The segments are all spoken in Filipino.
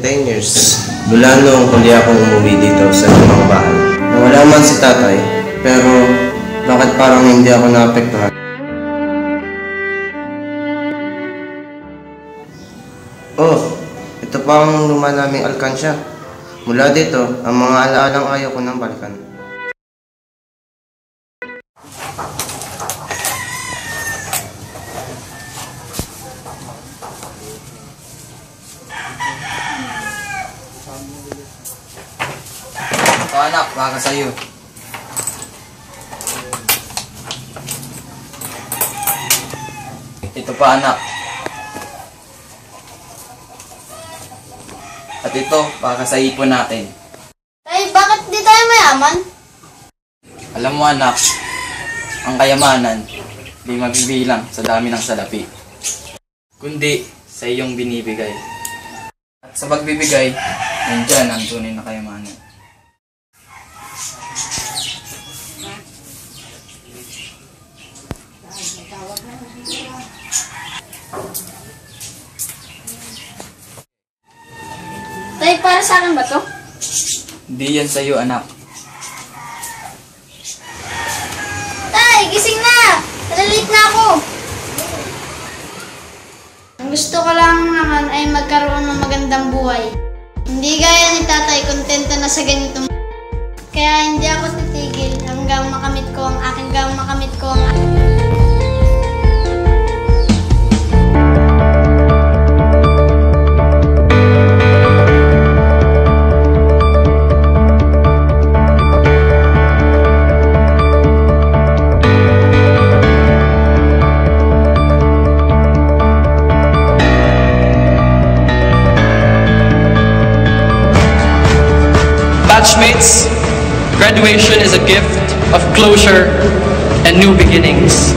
10 years. Mula noong huli akong umuwi dito sa lumang bahay. Nawala man si tatay, pero bakit parang hindi ako naapektuhan? Oh, ito pa ang luma naming alkansya. Mula dito, ang mga alaalang ayaw ko nang balikan. Ito anak, baka sa'yo. Ito pa anak. At ito, baka sa ipon natin. Tay, bakit di tayo mayaman? Alam mo anak, ang kayamanan, di magbibilang sa dami ng salapi. Kundi sa iyong binibigay. At sa pagbibigay, nandyan ang tunay na kayamanan. Tay, para sa akin ba to? Hindi yan sa'yo anak. Tay, gising na! Nalilate na ako! Ang gusto ko lang naman ay magkaroon ng magandang buhay. Hindi gaya ni tatay, kontento na sa ganitong. Kaya hindi ako titigil hanggang makamit ko ang aking Batchmates, graduation is a gift of closure and new beginnings.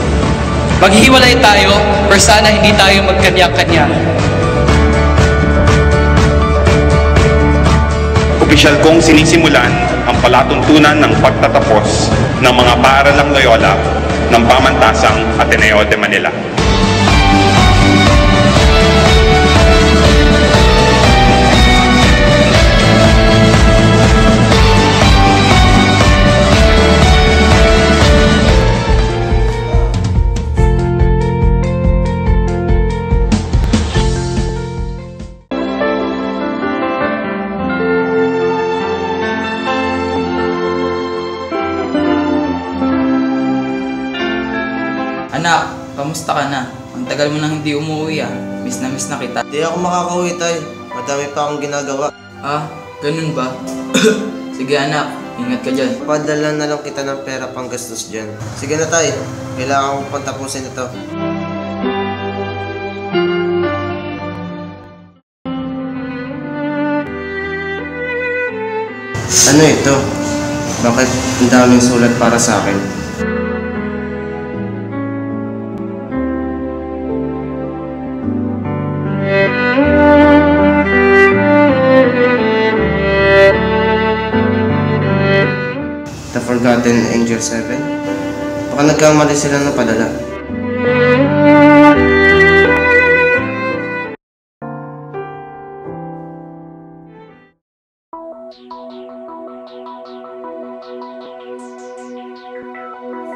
Maghihiwalay tayo, pero sana hindi tayo magkanya-kanya. Opisyal kong sinisimulan ang palatuntunan ng pagtatapos ng mga paaralang Loyola ng Pamantasang Ateneo de Manila. Anak, kamusta ka na? Ang tagal mo nang hindi umuwi ah. Miss na kita. Di ako makakauwi tay. Madami pa akong ginagawa. Ah, ganun ba? Sige anak, ingat ka dyan. Padala na lang kita ng pera pang gastos dyan. Sige na tay. Kailangan ko pang tapusin ito. Ano ito? Bakit ang daming sulat para sa akin? The Forgotten Angel 7? Baka nagkamali sila ng padala.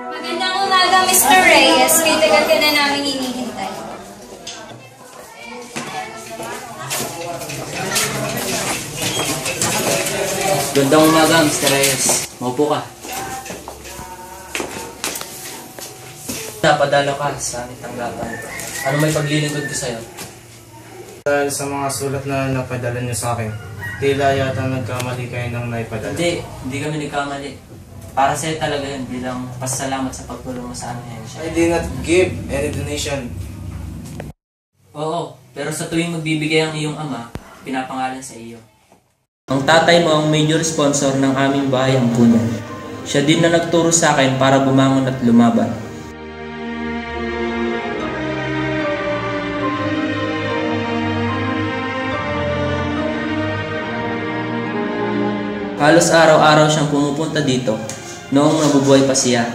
Magandang umaga, Mr. Reyes. May tagal ka na namin hinihintay. Gandang umaga, Mr. Reyes. Maupo ka. Napadalo ka sa aming tanggapan. Ano may paglilingkod ko sa'yo? Dahil sa mga sulat na napadala niyo sa akin, tila yata nagkamali kayo ng naipadala. Hindi kami nagkamali. Para sa'yo talaga yun bilang pasasalamat sa pagtulong mo sa amin. I did not give any donation. Oo, pero sa tuwing magbibigay ang iyong ama, pinapangalan sa iyo. Ang tatay mo ang major sponsor ng aming bahay ampunan. Siya din na nagturo sa akin para bumangon at lumaban. Halos araw-araw siyang pumupunta dito noong nabubuhay pa siya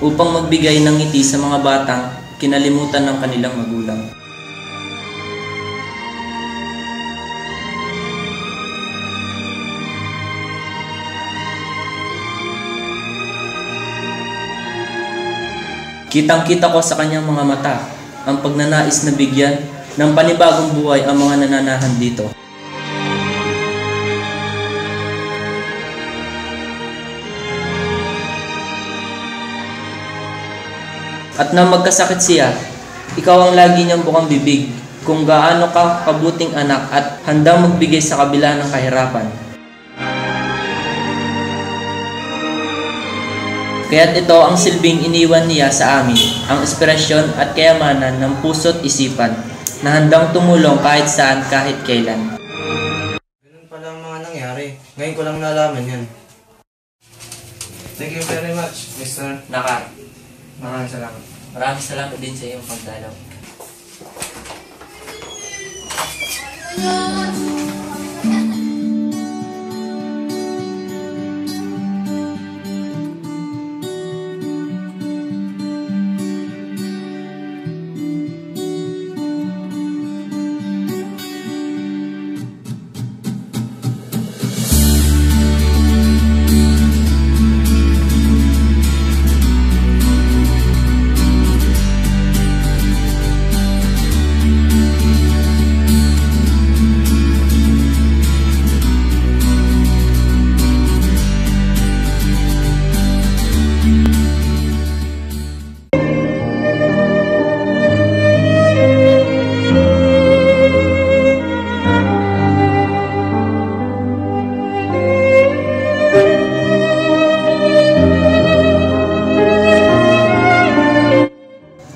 upang magbigay ng ngiti sa mga batang kinalimutan ng kanilang magulang. Kitang-kita ko sa kanyang mga mata ang pagnanais na bigyan ng panibagong buhay ang mga nananahan dito. At nang magkasakit siya, ikaw ang lagi niyang bukang bibig kung gaano ka kabuting anak at handang magbigay sa kabila ng kahirapan. Kaya't ito ang silbing iniwan niya sa amin, ang inspirasyon at kayamanan ng puso't isipan na handang tumulong kahit saan, kahit kailan. Ganun pala ang mga nangyari. Ngayon ko lang nalaman yan. Thank you very much, Mr. Naka, Maraming salamat. maraming salamat din sa iyong pagdalaw.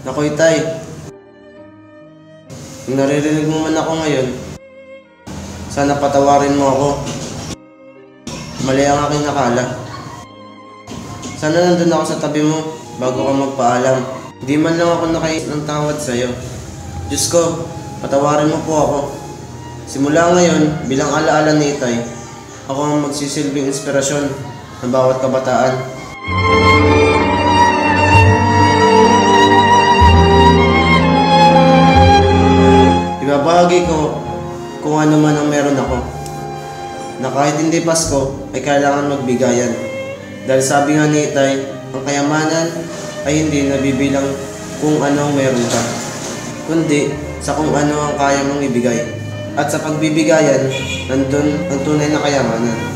Naku, Itay. Kung naririnig mo man ako ngayon, sana patawarin mo ako. Mali ang aking akala. Sana nandun ako sa tabi mo bago ka magpaalam. Di man lang ako nakain ng tawad sa'yo. Diyos ko, patawarin mo po ako. Simula ngayon, bilang alaala ni Itay, ako ang magsisilbing inspirasyon ng bawat kabataan. Ibabahagi ko kung ano man ang meron ako, na kahit hindi Pasko ay kailangan magbigayan. Dahil sabi nga ni Itay, ang kayamanan ay hindi nabibilang kung ano ang meron ka, kundi sa kung ano ang kaya mong ibigay. At sa pagbibigayan, nandun ang tunay na kayamanan.